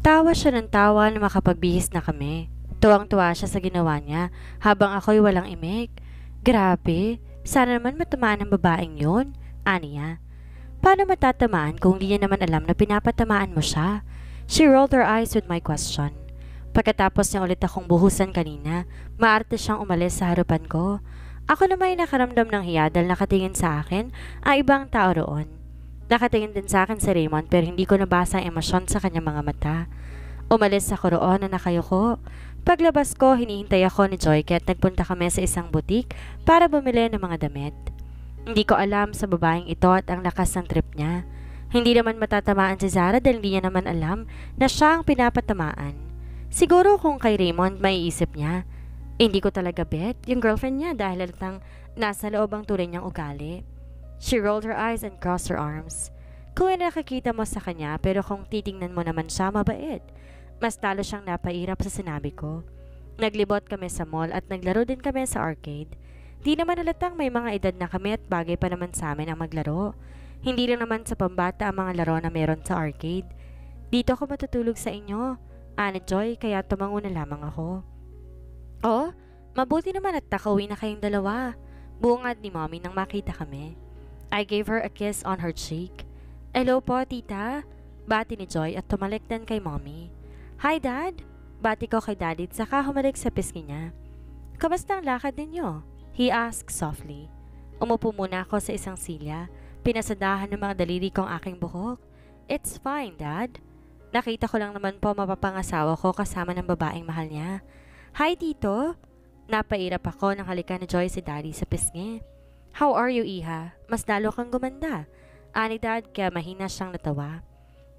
Tawa siya ng tawa na makapagbihis na kami. Tuwang-tuwa siya sa ginawa niya habang ako'y walang imik. Grabe, sana naman matamaan ng babaeng yun, aniya. Paano matatamaan kung di niya naman alam na pinapatamaan mo siya? She rolled her eyes with my question. Pagkatapos niya ulit akong buhusan kanina, maarte siyang umalis sa harapan ko. Ako naman ay nakaramdam ng hiya dahil nakatingin sa akin ang ibang tao roon. Nakatingin din sa akin si Raymond pero hindi ko nabasa ang emosyon sa kanyang mga mata. Umalis ako roon na nakayuko. Paglabas ko, hinihintay ako ni Joy kaya't nagpunta kami sa isang butik para bumili ng mga damit. Hindi ko alam sa babaeng ito at ang lakas ng trip niya. Hindi naman matatamaan si Zara dahil hindi niya naman alam na siya ang pinapatamaan. Siguro kung kay Raymond maiisip niya, hindi ko talaga bet yung girlfriend niya dahil halatang nasa loob ang tunay niyang ugali. She rolled her eyes and crossed her arms. Kung nakakita mo sa kanya pero kung titingnan mo naman siya mabait, mas talo siyang napairap sa sinabi ko. Naglibot kami sa mall at naglaro din kami sa arcade. Di naman halatang may mga edad na kami at bagay pa naman sa amin ang maglaro. Hindi lang naman sa pambata ang mga laro na meron sa arcade. Dito ako matutulog sa inyo, Ana Joy, kaya tumango na lamang ako. Oh, mabuti naman at nakauwi na kayong dalawa. Bungad ni Mommy nang makita kami. I gave her a kiss on her cheek. Hello po, tita. Bati ni Joy at tumalik din kay Mommy. Hi, Dad. Bati ko kay Daddy at saka humalik sa pisngi niya. Kamusta ang lakad ninyo? He asked softly. Umupo muna ako sa isang silya. Pinasadahan ng mga daliri ko ang aking buhok. It's fine, Dad. Nakita ko lang naman po mapapangasawa ko kasama ng babaeng mahal niya. Hi, Tito. Napairap ako nang halikan ni Joy si Daddy sa pisngi. How are you, Iha? Mas lalo kang gumanda. Ani Dad, kaya mahina siyang natawa.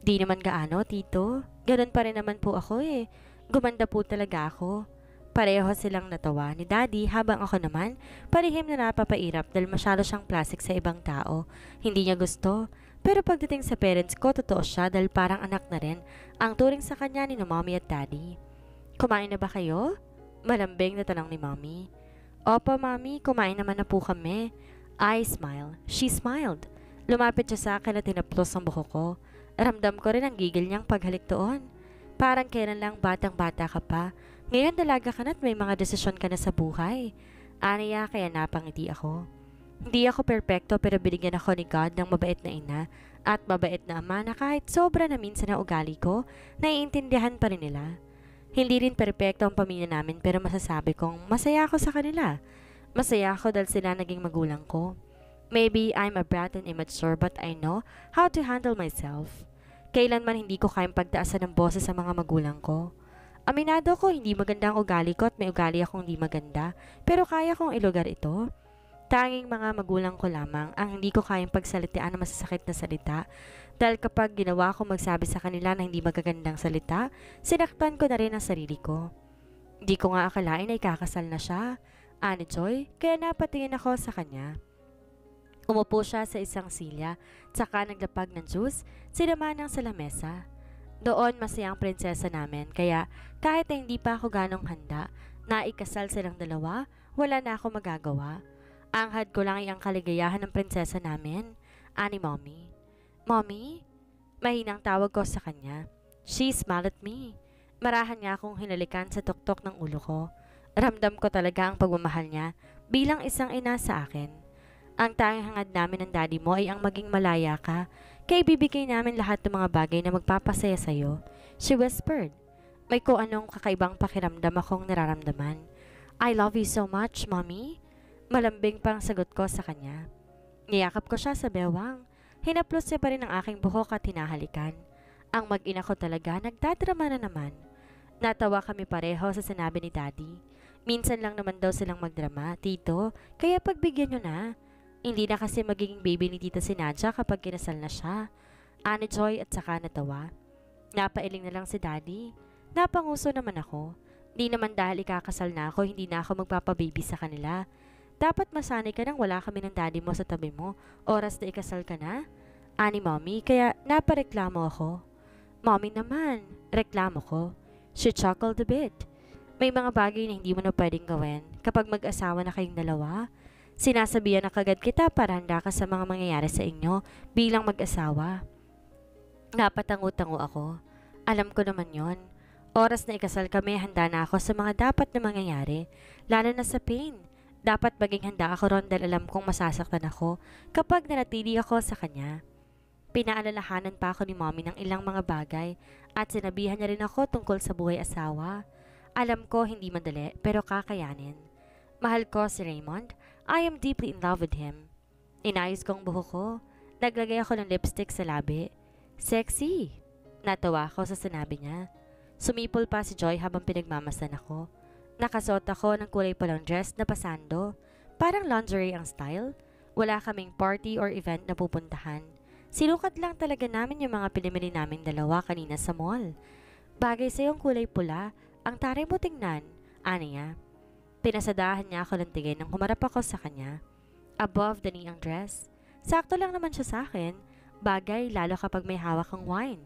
Di naman gaano, Tito. Ganun pa rin naman po ako eh. Gumanda po talaga ako. Pareho silang natawa ni Daddy habang ako naman parihim na napapairap dahil masyado siyang plastic sa ibang tao. Hindi niya gusto. Pero pagdating sa parents ko, totoo siya dahil parang anak na rin ang turing sa kanya ni Mommy at Daddy. Kumain na ba kayo? Malambing na tanong ni Mommy. Opo, Mommy, kumain naman na po kami. I smiled. She smiled. Lumapit siya sa akin at tinaplos ang buhok ko. Ramdam ko rin ang gigil niyang paghalik doon. Parang kailan lang batang-bata ka pa. Ngayon dalaga ka na at may mga desisyon ka na sa buhay. Aniya, kaya napangiti ako. Hindi ako perpekto pero binigyan ako ni God ng mabait na ina at mabait na ama na kahit sobra na minsan ang ugali ko, naiintindihan pa rin nila. Hindi rin perpekto ang pamilya namin pero masasabi kong masaya ako sa kanila. Masaya ako dahil sila naging magulang ko. Maybe I'm a brat and immature but I know how to handle myself. Kailanman hindi ko kayang pagtaasan ng boses sa mga magulang ko. Aminado ko hindi maganda ang ugali ko at may ugali akong hindi maganda pero kaya kong ilugar ito. Tanging mga magulang ko lamang ang hindi ko kayang pagsalitaan ng masasakit na salita dahil kapag ginawa ko magsabi sa kanila na hindi magagandang salita, sinaktan ko na rin ang sarili ko. Hindi ko nga akalain ay kakasal na siya, Ani Joy, kaya napatingin ako sa kanya. Umupo siya sa isang silya, tsaka naglapag ng juice, sinama ng sa lamesa. Doon masaya ang prinsesa namin, kaya kahit na hindi pa ako ganong handa, na ikasal silang dalawa, wala na ako magagawa. Anghad ko lang ang kaligayahan ng prinsesa namin, Ani Mommy. Mommy? Mahinang tawag ko sa kanya. She smiled at me. Marahan niya akong hinalikan sa tuktok ng ulo ko. Ramdam ko talaga ang pagmamahal niya bilang isang ina sa akin. Ang tanging hangad namin ng daddy mo ay ang maging malaya ka, kaya ibibigay namin lahat ng mga bagay na magpapasaya sa'yo. She whispered. May kung anong kakaibang pakiramdam akong nararamdaman. I love you so much, Mommy. Malambing pang sagot ko sa kanya. Niyakap ko siya sa bewang. Hinaplos niya pa rin ang aking buhok at hinahalikan. Ang mag-ina ko talaga nagdadrama na naman. Natawa kami pareho sa sinabi ni Daddy. Minsan lang naman daw silang magdrama, Tito, kaya pagbigyan nyo na. Hindi na kasi magiging baby ni Tita si Nadja kapag kinasal na siya. Ani Joy at saka natawa. Napailing na lang si Daddy. Napanguso naman ako. Di naman dahil ikakasal na ako, hindi na ako magpapababy sa kanila. Dapat masanay ka nang wala kami ng daddy mo sa tabi mo, oras na ikasal ka na. Ani Mommy, kaya napareklamo ako. Mommy naman, reklamo ko. She chuckled a bit. May mga bagay na hindi mo na pwedeng gawin kapag mag-asawa na kayong dalawa. Sinasabihan na kagad kita para handa ka sa mga mangyayari sa inyo bilang mag-asawa. Napatango-tango ako. Alam ko naman yon. Oras na ikasal kami, handa na ako sa mga dapat na mangyayari, lalo na sa pain. Dapat maging handa ako ron dahil alam kong masasaktan ako kapag nanatili ako sa kanya. Pinaalalahanan pa ako ni mommy ng ilang mga bagay at sinabihan niya rin ako tungkol sa buhay asawa. Alam ko hindi madali pero kakayanin. Mahal ko si Raymond. I am deeply in love with him. Inayos ko ang buhok ko. Naglagay ako ng lipstick sa labi. Sexy! Natawa ako sa sinabi niya. Sumipol pa si Joy habang pinagmamasdan ako. Nakasuot ako ng kulay pulang dress na pasando. Parang lingerie ang style. Wala kaming party or event na pupuntahan. Sinukat lang talaga namin yung mga pinamili namin dalawa kanina sa mall. Bagay sa yung kulay pula, ang taray mo tingnan, aniya. Pinasadahan niya ako ng tingin nang humarap ako sa kanya. Above the knee ang dress. Sakto lang naman siya sa akin. Bagay lalo kapag may hawak kang wine.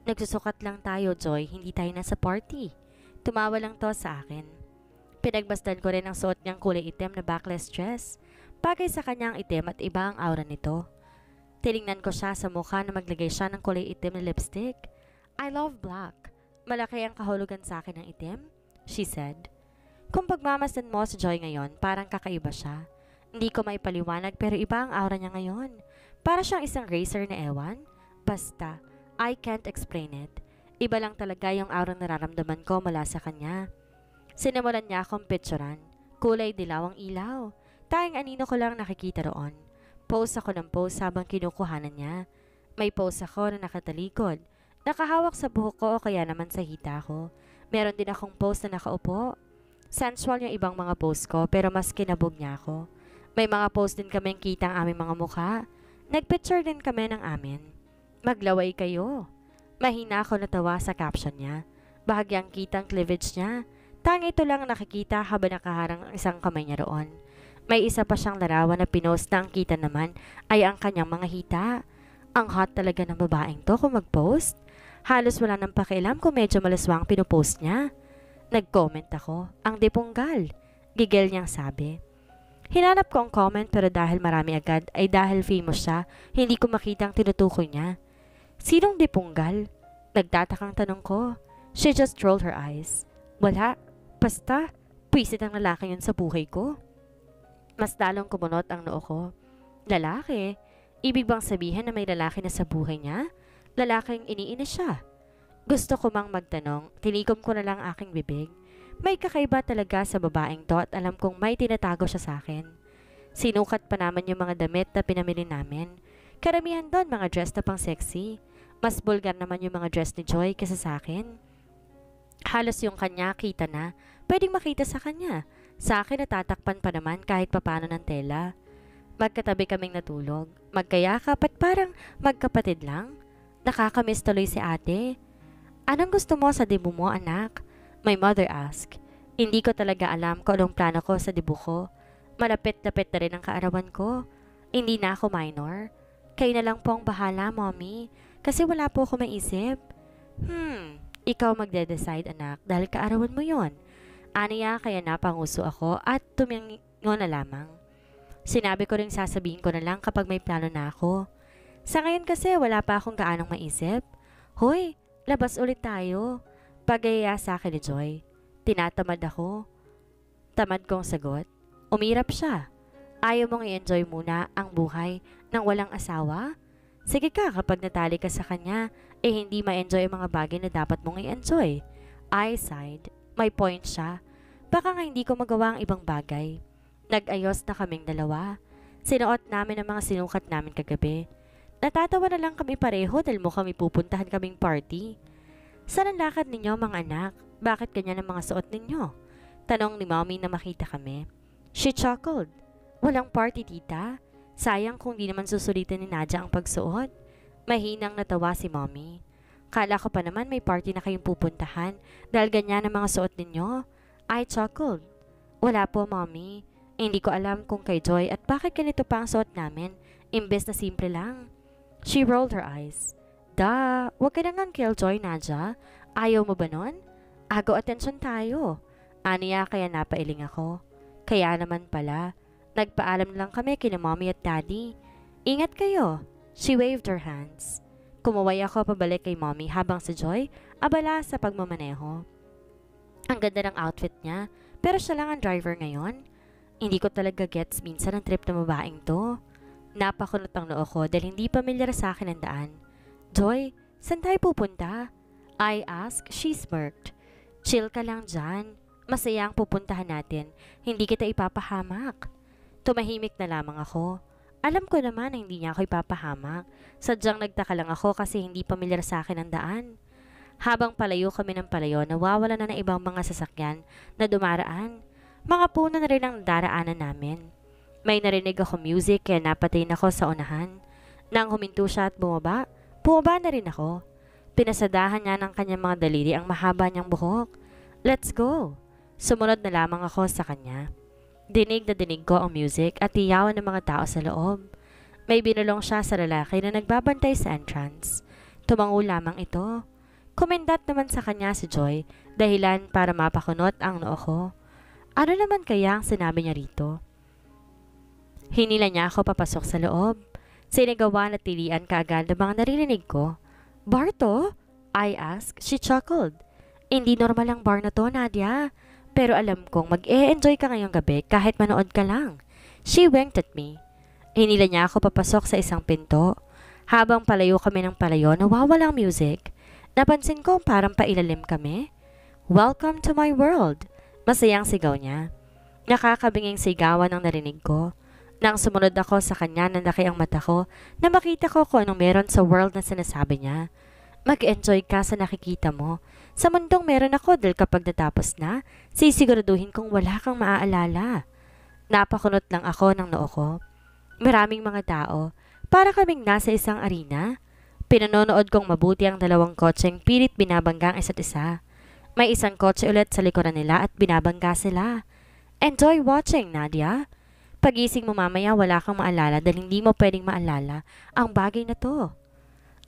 Nagsusukat lang tayo, Joy, hindi tayo nasa party. Tumawa lang to sa akin. Pinagbasdan ko rin ang suot niyang kulay itim na backless dress. Bagay sa kanyang itim at iba ang aura nito. Tiningnan ko siya sa mukha na maglagay siya ng kulay itim na lipstick. I love black. Malaki ang kahulugan sa akin ng itim, she said. Kung pagmamasdan mo si Joy ngayon, parang kakaiba siya. Hindi ko maipaliwanag pero iba ang aura niya ngayon. Para siyang isang racer na ewan. Basta, I can't explain it. Iba lang talaga yung aurang nararamdaman ko mula sa kanya. Sinimulan niya akong picturean. Kulay dilaw ang ilaw. Tayong anino ko lang nakikita roon. Pose ako ng pose habang kinukuhanan niya. May pose ako na nakatalikod. Nakahawak sa buhok ko o kaya naman sa hita ko. Meron din akong pose na nakaupo. Sensual yung ibang mga pose ko pero mas kinabog niya ako. May mga pose din kaming kita ang aming mga mukha. Nagpicture din kami ng amin. Maglaway kayo. Mahina ako natawa sa caption niya. Bahagyang kitang cleavage niya. Tang ito lang nakikita habang nakaharang ang isang kamay niya roon. May isa pa siyang larawan na pinost na ang kita naman ay ang kanyang mga hita. Ang hot talaga ng babaeng to kung mag-post. Halos wala nang pakialam kung medyo malaswang pinopost niya. Nag-comment ako, ang depunggal. Gigil niyang sabi. Hinanap ko ang comment pero dahil marami agad ay dahil famous siya, hindi ko makita ang tinutukoy niya. Sinong depunggal? Nagtatakang tanong ko. She just rolled her eyes. Wala. Basta, pwisit ang lalaki yun sa buhay ko. Mas lalong kumunot ang noo ko. Lalaki? Ibig bang sabihin na may lalaki na sa buhay niya? Lalaking iniinis siya. Gusto ko mang magtanong, tinikom ko na lang aking bibig. May kakaiba talaga sa babaeng to at alam kong may tinatago siya sa akin. Sinukat pa naman yung mga damit na pinamili namin. Karamihan doon mga dress na pang sexy. Mas bulgar naman yung mga dress ni Joy kaysa sa akin. Halos yung kanya kita na, pwedeng makita sa kanya. Sa akin natatakpan pa naman kahit papano ng tela. Magkatabi kaming natulog, magkayakap at parang magkapatid lang. Nakakamiss tuloy si ate. Anong gusto mo sa debut mo, anak? My mother asked. Hindi ko talaga alam kung anong plano ko sa debut ko. Malapit-lapit na rin ang kaarawan ko. Hindi na ako minor. Kayo na lang po ang bahala, mommy. Kasi wala po ako maisip. Ikaw magde-decide, anak, dahil kaarawan mo yon. Aniya kaya napanguso ako at tumingo na lamang. Sinabi ko rin sasabihin ko na lang kapag may plano na ako. Sa ngayon kasi wala pa akong gaanong maisip. Hoy, labas ulit tayo. Pagaya sa akin ni Joy. Tinatamad ako. Tamad kong sagot. Umirap siya. Ayaw mong i-enjoy muna ang buhay ng walang asawa? Sige ka kapag natali ka sa kanya, hindi ma-enjoy ang mga bagay na dapat mong i-enjoy. I sighed. May point siya. Baka nga hindi ko magawa ang ibang bagay. Nag-ayos na kaming dalawa. Sinuot namin ang mga sinukat namin kagabi. Natatawa na lang kami pareho dahil mo kami pupuntahan kaming party. Saan ang lakad ninyo mga anak? Bakit ganyan ang mga suot ninyo? Tanong ni mommy na makita kami. She chuckled. Walang party, tita. Sayang kung di naman susulitin ni Nadia ang pagsuot. Mahinang natawa si mommy. Kala ko pa naman may party na kayong pupuntahan dahil ganyan ang mga suot ninyo. I chuckled. Wala po, mommy. Hindi ko alam kung kay Joy at bakit ganito pa ang suot namin, imbes na simple lang. She rolled her eyes. Wag ka na ngang killjoy, Nadia. Ayaw mo ba nun? Agaw atensyon tayo. Aniya kaya napailing ako. Kaya naman pala, nagpaalam lang kami kina mommy at daddy. Ingat kayo. She waved her hands. Kumuway ako pabalik kay mommy habang si Joy abala sa pagmamaneho. Ang ganda ng outfit niya, pero siya lang ang driver ngayon. Hindi ko talaga gets minsan ang trip na babaeng to. Napakunot ang noo ko dahil hindi pamilyar sa akin ang daan. Joy, saan tayo pupunta? I asked. She smirked. Chill ka lang dyan. Masaya ang pupuntahan natin. Hindi kita ipapahamak. Tumahimik na lamang ako. Alam ko naman na hindi niya ako ipapahamak. Sadyang nagtaka lang ako kasi hindi pamilyar sa akin ang daan. Habang palayo kami ng palayo, nawawala na ng ibang mga sasakyan na dumaraan. Mga puno na rin ang daraanan namin. May narinig ako music kaya napatingin ako sa unahan. Nang huminto siya at bumaba na rin ako. Pinasadahan niya ng kanyang mga daliri ang mahaba niyang buhok. Let's go! Sumunod na lamang ako sa kanya. Dinig na dinig ko ang music at iyawan ng mga tao sa loob. May binulong siya sa lalaki na nagbabantay sa entrance. Tumango lamang ito. Kumendat naman sa kanya si Joy, dahilan para mapakunot ang noo ko. Ano naman kaya ang sinabi niya rito? Hinila niya ako papasok sa loob. Sinigawan at tilian kaagad ng mga naririnig ko. Bar to? I asked. She chuckled. Hindi normal ang bar na to, Nadia. Pero alam kong mag-e-enjoy ka ngayong gabi kahit manood ka lang. She winked at me. Hinila niya ako papasok sa isang pinto. Habang palayo kami ng palayo, nawawalang music. Napansin ko parang pailalim kami. Welcome to my world. Masayang sigaw niya. Nakakabinging sigawan ang narinig ko. Nang sumunod ako sa kanya, nanlaki ang mata ko na makita ko kung anong meron sa world na sinasabi niya. Mag-enjoy ka sa nakikita mo. Sa mundong meron ako dahil kapag natapos na, sisiguraduhin kong wala kang maaalala. Napakunot lang ako ng noo ko. Maraming mga tao. Para kaming nasa isang arena. Pinanonood kong mabuti ang dalawang kotseng pilit binabangga ang isa't isa. May isang kotse ulit sa likuran nila at binabangga sila. Enjoy watching, Nadia. Pagising mo mamaya wala kang maalala dahil hindi mo pwedeng maalala ang bagay na to.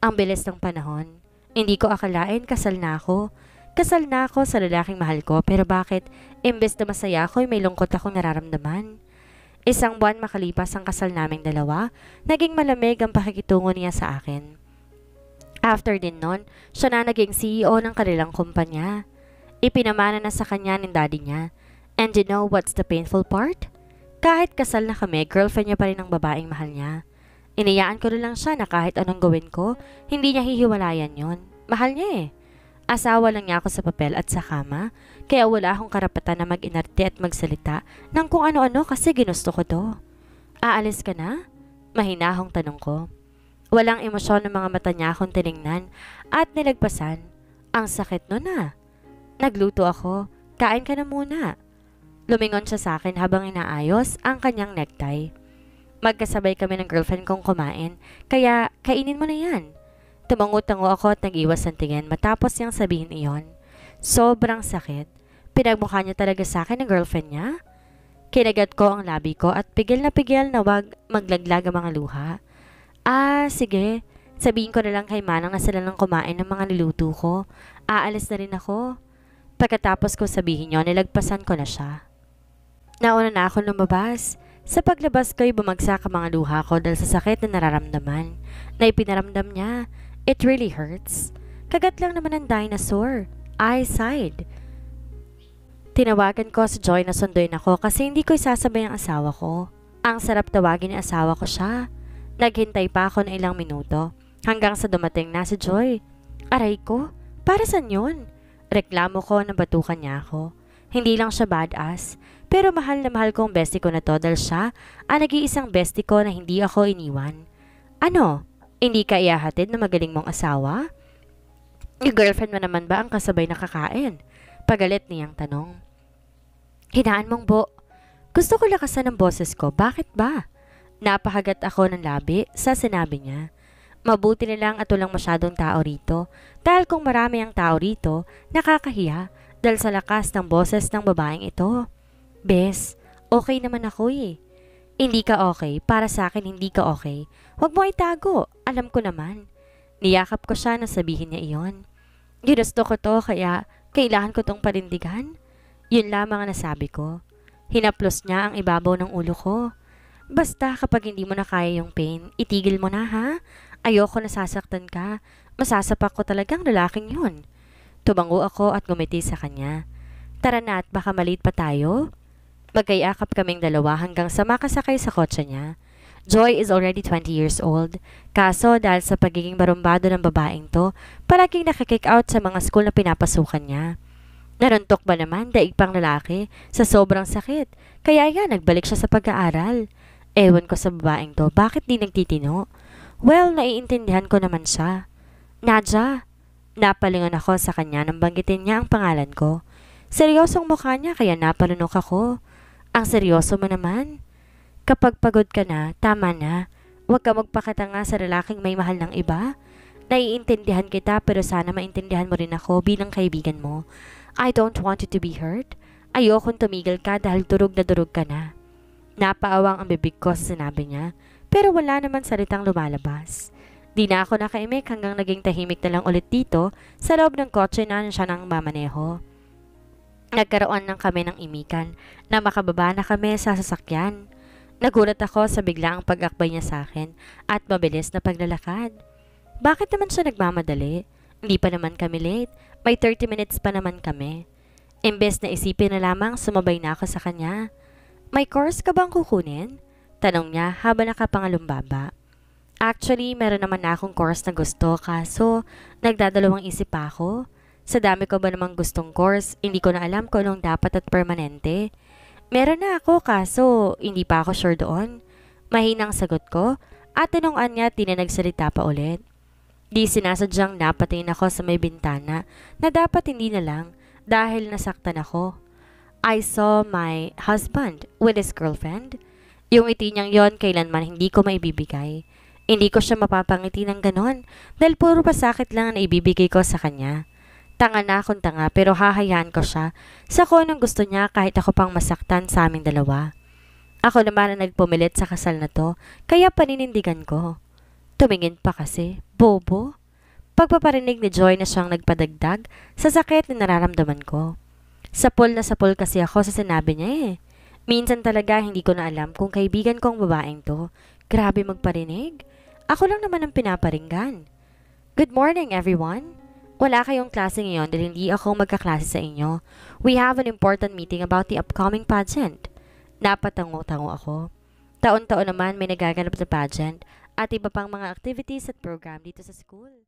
Ang bilis ng panahon. Hindi ko akalain kasal na ako. Kasal na ako sa lalaking mahal ko pero bakit imbes na masaya ako may lungkot akong nararamdaman. Isang buwan makalipas ang kasal naming dalawa, naging malamig ang pakikitungo niya sa akin. After din nun, siya na naging CEO ng kanilang kumpanya. Ipinamana na sa kanya ng daddy niya. And you know what's the painful part? Kahit kasal na kami, girlfriend niya pa rin ang babaeng mahal niya. Iniyaan ko na lang siya na kahit anong gawin ko, hindi niya hihiwalayan yon. Mahal niya eh. Asawa lang niya ako sa papel at sa kama, kaya wala akong karapatan na mag-inarte at magsalita ng kung ano-ano kasi ginusto ko to. Aalis ka na? Mahinahong tanong ko. Walang emosyon ng mga mata niya akong tiningnan at nilagpasan. Ang sakit no na. Nagluto ako. Kain ka na muna. Lumingon siya sa akin habang inaayos ang kanyang necktie. Magkasabay kami ng girlfriend kong kumain, kaya kainin mo na yan. Tumango-tango ako at nag-iwas ng tingin matapos niyang sabihin iyon. Sobrang sakit. Pinagmukha niya talaga sa akin ng girlfriend niya. Kinagat ko ang labi ko at pigil na wag maglaglag ang mga luha. Sige. Sabihin ko na lang kay Manang na sila lang kumain ng mga niluto ko. Aalis na rin ako. Pagkatapos ko sabihin niyo, nilagpasan ko na siya. Nauna na ako lumabas. Sa paglabas ko'y bumagsak ang mga luha ko dahil sa sakit na nararamdaman na ipinaramdam niya. It really hurts. Kagat lang naman ang dinosaur. I sighed. Tinawagan ko si Joy na sunduin ako kasi hindi ko isasabay ang asawa ko. Ang sarap tawagin ni asawa ko siya. Naghintay pa ako ng ilang minuto hanggang sa dumating na si Joy. Aray ko, para saan yun? Reklamo ko na batukan niya ako. Hindi lang siya badass, pero mahal na mahal kong bestie ko na to dahil siya ang nag-iisang bestie ko na hindi ako iniwan. Ano? Hindi ka ihahatid na magaling mong asawa? Yung girlfriend mo naman ba ang kasabay na kakain? Pagalit niyang tanong. Hinaan mong Gusto ko lakasan ng boses ko, bakit ba? Napahagat ako ng labi sa sinabi niya. Mabuti na lang at walang masyadong tao rito dahil kung marami ang tao rito, nakakahiya dahil sa lakas ng boses ng babaeng ito. Bes, okay naman ako eh. Hindi ka okay, para sa akin hindi ka okay. Huwag mo itago, alam ko naman. Niyakap ko siya na sabihin niya iyon. Ginusto ko to kaya kailangan ko tong parindigan. Yun lamang ang nasabi ko. Hinaplos niya ang ibabaw ng ulo ko. Basta kapag hindi mo na kaya yung pain, itigil mo na ha? Ayoko nasasaktan ka. Masasapak ko talagang lalaking yun. Tumango ako at ngumiti sa kanya. Tara na at baka maliit pa tayo. Magkayakap kaming dalawa hanggang sa makasakay sa kotse niya. Joy is already 20 years old. Kaso dahil sa pagiging barumbado ng babaeng to, palaging nakikick out sa mga school na pinapasukan niya. Naruntok ba naman, daig pang lalaki, sa sobrang sakit. Kaya yan, nagbalik siya sa pag-aaral. Ewan ko sa babaeng to, bakit di nagtitino? Well, naiintindihan ko naman siya. Nadja, napalingon ako sa kanya nang banggitin niya ang pangalan ko. Seryosong mukha niya kaya napalunok ako. Ang seryoso mo naman. Kapag pagod ka na, tama na. Huwag ka magpakatanga sa lalaking may mahal ng iba. Naiintindihan kita pero sana maintindihan mo rin ako bilang kaibigan mo. I don't want you to be hurt. Ayokong tumigil ka dahil durog na durog ka na. Napaawang ang bibig ko sa sinabi niya, pero wala naman salitang lumalabas. Di na ako nakaimik hanggang naging tahimik na lang ulit dito sa loob ng kotse na siya nang mamaneho. Nagkaroon ng kami ng imikan na makababa na kami sa sasakyan. Nagulat ako sa biglaang pag-akbay niya sa akin at mabilis na paglalakad. Bakit naman siya nagmamadali? Hindi pa naman kami late. May 30 minutes pa naman kami. Imbes na isipin na lamang, sumabay na ako sa kanya. May course ka bang kukunin? Tanong niya habang nakapangalumbaba. Actually, meron naman na akong course na gusto kaso nagdadalawang isip pa ako. Sa dami ko ba namang gustong course, hindi ko na alam kung anong dapat at permanente. Meron na ako kaso hindi pa ako sure doon. Mahinang sagot ko at tinungan niya at di na nagsalita pa ulit. Di sinasadyang napatingin ako sa may bintana na dapat hindi na lang dahil nasaktan ako. I saw my husband with his girlfriend. Yung ngiti niyang yon kailanman hindi ko maibibigay. Hindi ko siya mapapangiti ng ganon dahil puro pasakit lang na ibibigay ko sa kanya. Tanga na akong tanga pero hahayaan ko siya sa kung anong gusto niya kahit ako pang masaktan sa aming dalawa. Ako naman ang nagpumilit sa kasal na to kaya paninindigan ko. Tumingin pa kasi, bobo. Pagpaparinig ni Joy na siyang nagpadagdag sa sakit na nararamdaman ko. Sapol na sapol kasi ako sa sinabi niya eh. Minsan talaga hindi ko na alam kung kaibigan ko ang babaeng to. Grabe magparinig. Ako lang naman ang pinaparinggan. Good morning everyone. Wala kayong klase ngayon dahil hindi ako magkaklase sa inyo. We have an important meeting about the upcoming pageant. Napatango-tango ako. Taon-taon naman may nagaganap sa pageant at iba pang mga activities at program dito sa school.